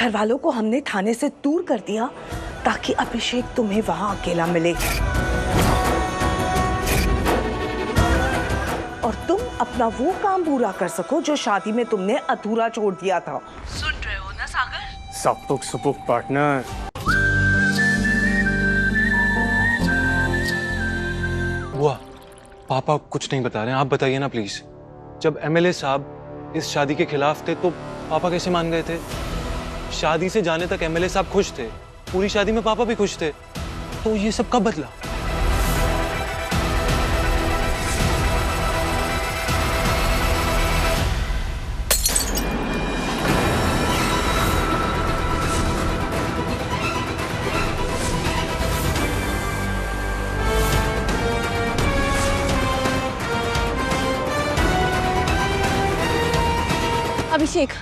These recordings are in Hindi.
घर वालों को हमने थाने से दूर कर दिया ताकि अभिषेक तुम्हें वहां अकेला मिले और तुम अपना वो काम पूरा कर सको जो शादी में तुमने अधूरा छोड़ दिया था। सुन रहे हो ना सागर? सपुक सुपुक पार्टनर। बुआ, पापा कुछ नहीं बता रहे हैं, आप बताइए ना प्लीज। जब एमएलए साहब इस शादी के खिलाफ थे तो पापा कैसे मान गए थे? शादी से जाने तक एमएलए साहब खुश थे, पूरी शादी में पापा भी खुश थे, तो ये सब कब बदला? अभिषेक,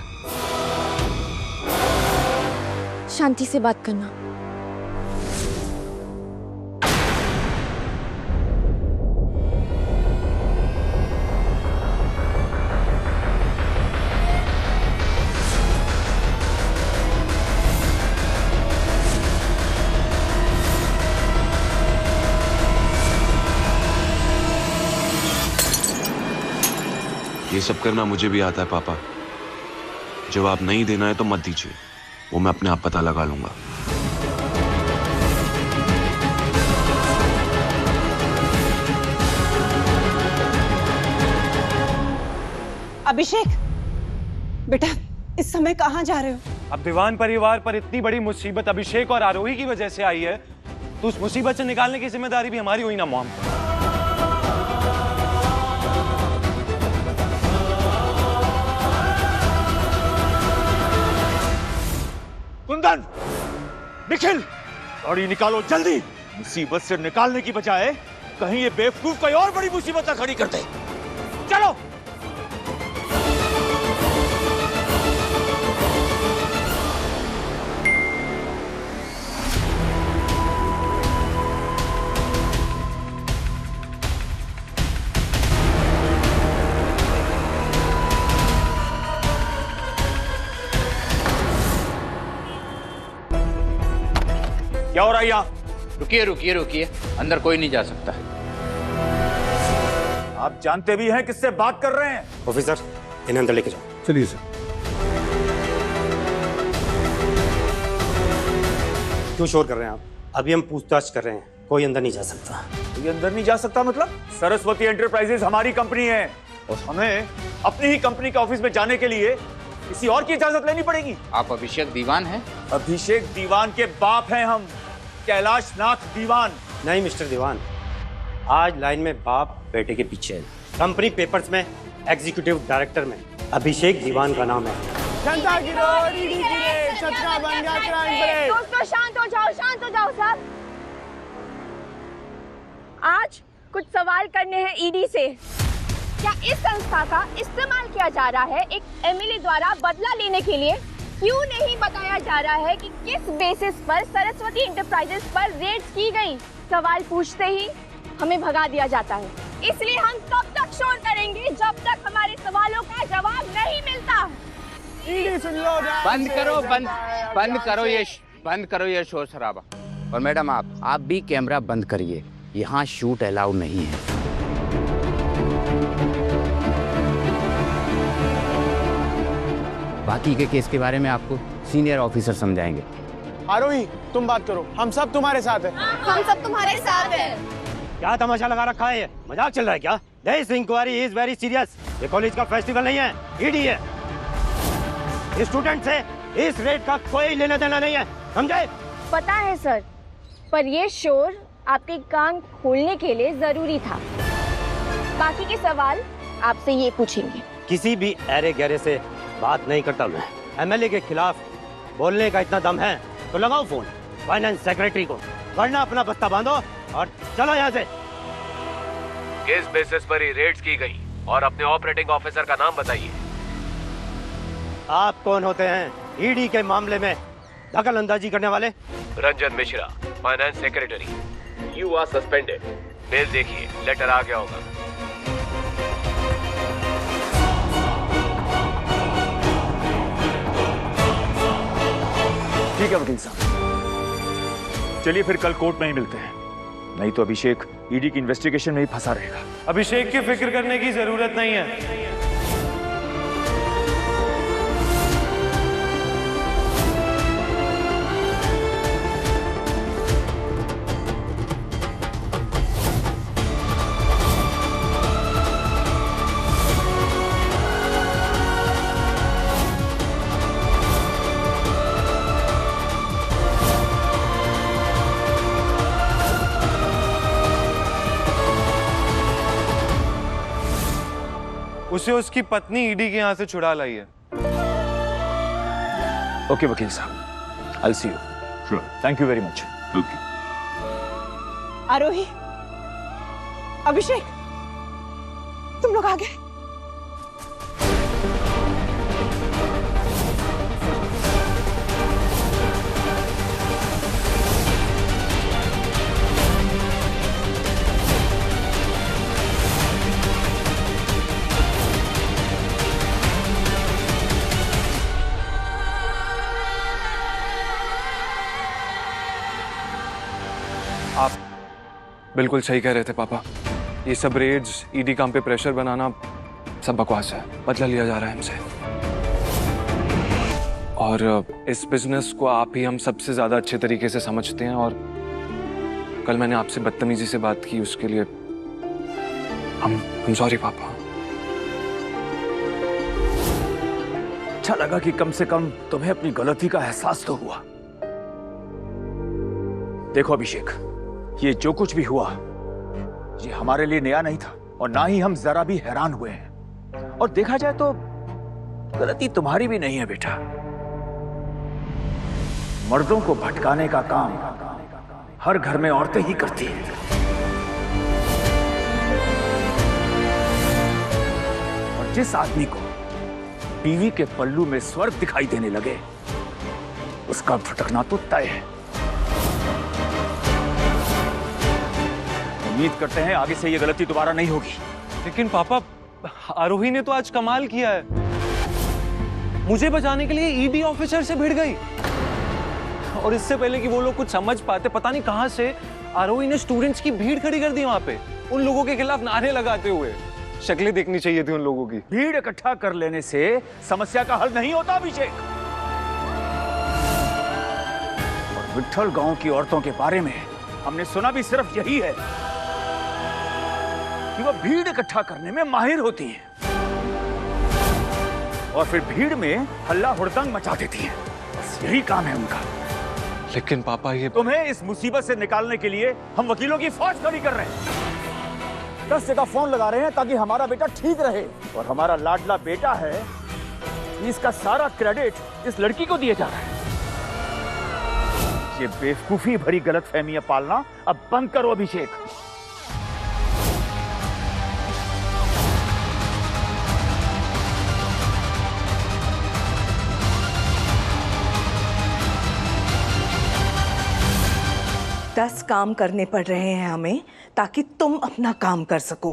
शांति से बात करना। ये सब करना मुझे भी आता है पापा। जवाब नहीं देना है तो मत दीजिए, वो मैं अपने आप पता लगा लूंगा। अभिषेक बेटा, इस समय कहाँ जा रहे हो? अब दीवान परिवार पर इतनी बड़ी मुसीबत अभिषेक और आरोही की वजह से आई है, तो उस मुसीबत से निकालने की जिम्मेदारी भी हमारी हुई ना मॉम। कुंदन, निखिल, गाड़ी निकालो जल्दी। मुसीबत से निकालने की बजाय कहीं ये बेवकूफ कोई और बड़ी मुसीबत ना खड़ी कर दे। चलो। क्या हो रहा है यहाँ? रुकिए रुकिए रुकिए, अंदर कोई नहीं जा सकता। आप जानते भी हैं किससे बात कर रहे हैं? ऑफिसर, इन्हें अंदर लेके जाओ। चलिए सर। क्यों शोर कर रहे हैं आप? अभी हम पूछताछ कर रहे हैं, कोई अंदर नहीं जा सकता। ये अंदर नहीं जा सकता मतलब? सरस्वती एंटरप्राइजेस हमारी कंपनी है और हमें अपनी ही कंपनी के ऑफिस में जाने के लिए किसी और की इजाजत लेनी पड़ेगी। आप अभिषेक दीवान हैं? अभिषेक दीवान के बाप हैं हम, कैलाश नाथ दीवान। नहीं मिस्टर दीवान, आज लाइन में बाप बेटे के पीछे है। कंपनी पेपर्स में एग्जीक्यूटिव डायरेक्टर में अभिषेक दीवान का नाम है। जनता की रोड, ईडी की रेड, सच्चा बन गया क्राइम ब्रेक। दोस्तों शांत हो जाओ साहब। आज कुछ सवाल करने हैं ईडी से। क्या इस संस्था का इस्तेमाल किया जा रहा है एक एमएलए द्वारा बदला लेने के लिए? क्यों नहीं बताया जा रहा है कि किस बेसिस पर सरस्वती एंटरप्राइजेस पर रेड्स की गई? सवाल पूछते ही हमें भगा दिया जाता है, इसलिए हम तब तक शोर करेंगे जब तक हमारे सवालों का जवाब नहीं मिलता। बंद करो ये शोर शराबा। और मैडम आप भी कैमरा बंद करिए, यहाँ शूट अलाउड नहीं है। बाकी के केस के बारे में आपको सीनियर ऑफिसर समझाएंगे। आरोही, तुम बात करो, हम सब तुम्हारे साथ हैं। हम सब तुम्हारे साथ हैं। क्या तमाशा लगा रखा है? ये मजाक चल रहा है क्या? This inquiry is very serious. ये कॉलेज का फेस्टिवल नहीं है, ईडी है। स्टूडेंट से इस रेट का कोई लेना देना नहीं है, समझे? पता है सर, पर ये शोर आपके कान खोलने के लिए जरूरी था। बाकी के सवाल आपसे ये पूछेंगे। किसी भी अरे गहरे से बात नहीं करता मैं। एमएलए के खिलाफ बोलने का इतना दम है तो लगाओ फोन फाइनेंस सेक्रेटरी को, वरना अपना बस्ता बांधो और चलो यहाँ से। किस बेसिस पर ही रेड्स की गई और अपने ऑपरेटिंग ऑफिसर का नाम बताइए। आप कौन होते हैं ईडी के मामले में दखल अंदाजी करने वाले? Ranjan Mishra, finance secretary. You are suspended. Mail देखिए, लेटर आ गया होगा। ठीक है वकील साहब, चलिए फिर कल कोर्ट में ही मिलते हैं, नहीं तो अभिषेक ईडी की इन्वेस्टिगेशन में ही फंसा रहेगा। अभिषेक की फिक्र करने की जरूरत नहीं है। उसे उसकी पत्नी ईडी के यहाँ से छुड़ा लाई है। ओके वकील साहब, I see you. Sure, thank you very much. Okay. Aarohi, Abhishek, तुम लोग आ गए। आप बिल्कुल सही कह रहे थे पापा, ये सब रेड्स, ईडी काम पे प्रेशर बनाना सब बकवास है, बदला लिया जा रहा है हमसे। और इस बिजनेस को आप ही हम सबसे ज्यादा अच्छे तरीके से समझते हैं, और कल मैंने आपसे बदतमीजी से बात की, उसके लिए I'm सॉरी पापा। अच्छा लगा कि कम से कम तुम्हें अपनी गलती का एहसास तो हुआ। देखो अभिषेक, ये जो कुछ भी हुआ ये हमारे लिए नया नहीं था, और ना ही हम जरा भी हैरान हुए हैं। और देखा जाए तो गलती तुम्हारी भी नहीं है बेटा। मर्दों को भटकाने का काम हर घर में औरतें ही करती हैं। और जिस आदमी को बीवी के पल्लू में स्वर्ग दिखाई देने लगे, उसका भटकना तो तय है। उम्मीद करते हैं आगे से ये गलती दोबारा नहीं होगी। लेकिन पापा, आरोही ने तो आज कमाल किया है, मुझे बचाने के लिए ईडी ऑफिसर से भिड़ गई, और इससे पहले कि वो लोग कुछ समझ पाते, पता नहीं कहां से आरोही ने स्टूडेंट्स की भीड़ खड़ी कर दी वहां पे, उन लोगों के खिलाफ नारे लगाते हुए। शक्लें देखनी चाहिए थी उन लोगों की। भीड़ इकट्ठा कर लेने से समस्या का हल नहीं होता अभिषेक। और विट्ठल गांव की औरतों के बारे में हमने सुना भी सिर्फ यही है कि वो भीड़ इकट्ठा करने में माहिर होती हैं, और फिर भीड़ में हल्ला हुड़दंग मचा देती हैं। बस यही काम है उनका। लेकिन पापा, ये तुम्हें इस मुसीबत से निकालने के लिए हम वकीलों की फौज खड़ी कर रहे हैं। 10 जगह फोन लगा रहे हैं ताकि हमारा बेटा ठीक रहे, और हमारा लाडला बेटा है, इसका सारा क्रेडिट इस लड़की को दिया जा रहा है। ये बेवकूफी भरी गलतफहमियां पालना अब बंद करो अभिषेक। दस काम करने पड़ रहे हैं हमें ताकि तुम अपना काम कर सको।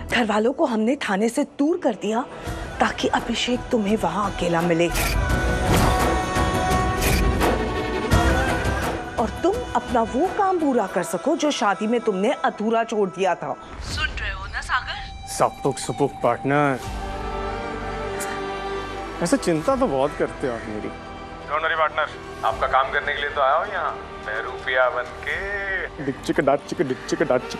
घर वालों को हमने थाने से दूर कर दिया ताकि अभिषेक तुम्हें वहां अकेला मिले, और तुम अपना वो काम पूरा कर सको जो शादी में तुमने अधूरा छोड़ दिया था। सुन रहे हो ना सागर? सपुक सपुक पार्टनर, ऐसे चिंता तो बहुत करते हो आप मेरी। डोंट वरी पार्टनर, आपका काम करने के लिए तो आया हूँ यहाँ, मैं रुपया बन के। डिच्चिक डाचिक डिच्चिक डाचिक।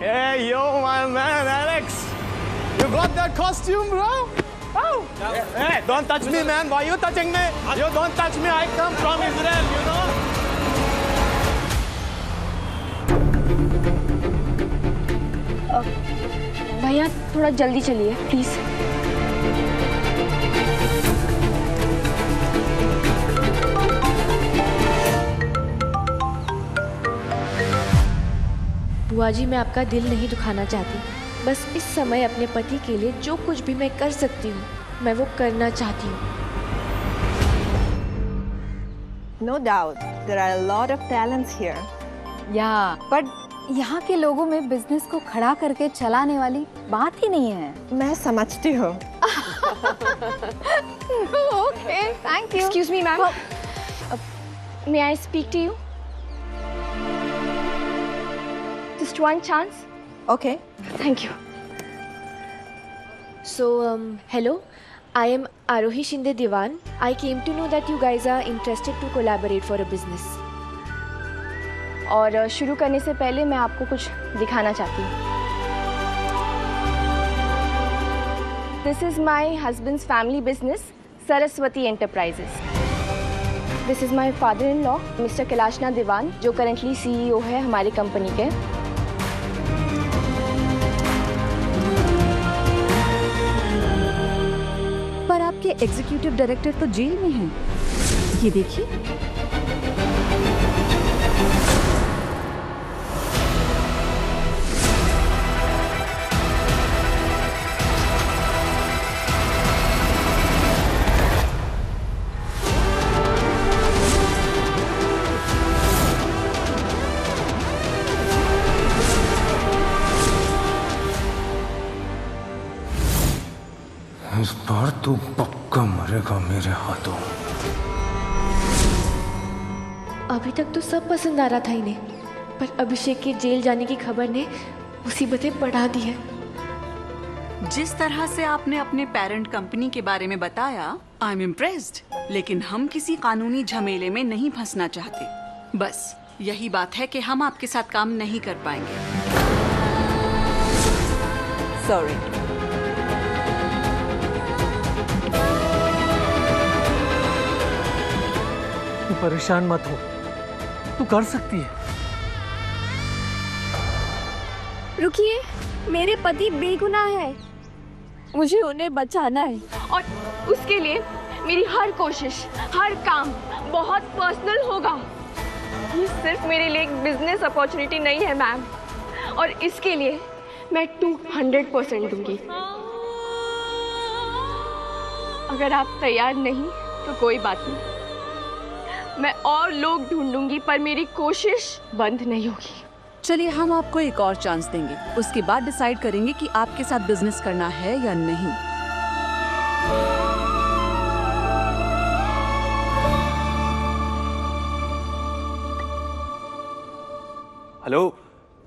Hey, yo, my man, Alex. You got that costume, bro? Oh. Hey, don't touch me, man. Why you touching me? You don't touch me. I come from Israel, you know? भैया थोड़ा जल्दी चलिए प्लीज। बुआ जी, मैं आपका दिल नहीं दुखाना चाहती, बस इस समय अपने पति के लिए जो कुछ भी मैं कर सकती हूँ मैं वो करना चाहती हूँ। No doubt, there are a lot of talents here. पर यहाँ के लोगों में बिजनेस को खड़ा करके चलाने वाली बात ही नहीं है। मैं समझती हूँ। Okay, thank you. Excuse me, ma'am. May I speak to you? Just one chance. Okay. Thank you. So, hello, I am Arohi Shinde Diwan. I came to know that you guys are interested to collaborate for a business. और शुरू करने से पहले मैं आपको कुछ दिखाना चाहती हूँ। This is my husband's family business, Saraswati Enterprises. This is my father-in-law, Mr. Kailashnath Diwan, जो currently CEO है हमारी कंपनी के। पर आपके एग्जीक्यूटिव डायरेक्टर तो जेल में हैं। ये देखिए। इस बार तू पक्का मरेगा मेरे हाथों। अभी तक तो सब पसंद आ रहा था इन्हें, पर अभिषेक के जेल जाने की खबर ने मुसीबतें बढ़ा दी है। जिस तरह से आपने अपने पेरेंट कंपनी के बारे में बताया, आई एम इम्प्रेस्ड। लेकिन हम किसी कानूनी झमेले में नहीं फंसना चाहते। बस यही बात है कि हम आपके साथ काम नहीं कर पाएंगे। सॉरी। तू परेशान मत हो, तू कर सकती है। रुकिए, मेरे पति बेगुनाह है, मुझे उन्हें बचाना है और उसके लिए मेरी हर कोशिश, हर काम बहुत पर्सनल होगा। ये सिर्फ मेरे लिए एक बिजनेस अपॉर्चुनिटी नहीं है मैम, और इसके लिए मैं 200% दूंगी। अगर आप तैयार नहीं तो कोई बात नहीं, मैं और लोग ढूंढूंगी, पर मेरी कोशिश बंद नहीं होगी। चलिए, हम आपको एक और चांस देंगे, उसके बाद डिसाइड करेंगे कि आपके साथ बिजनेस करना है या नहीं। हेलो,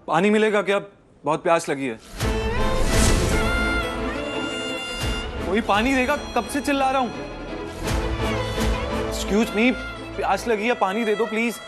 पानी मिलेगा क्या? बहुत प्यास लगी है। कोई पानी देगा? कब से चिल्ला रहा हूं। एक्सक्यूज मी, प्यास लगी है, पानी दे दो प्लीज।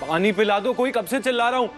पानी पिला दो, कोई कब से चिल्ला रहा हूं।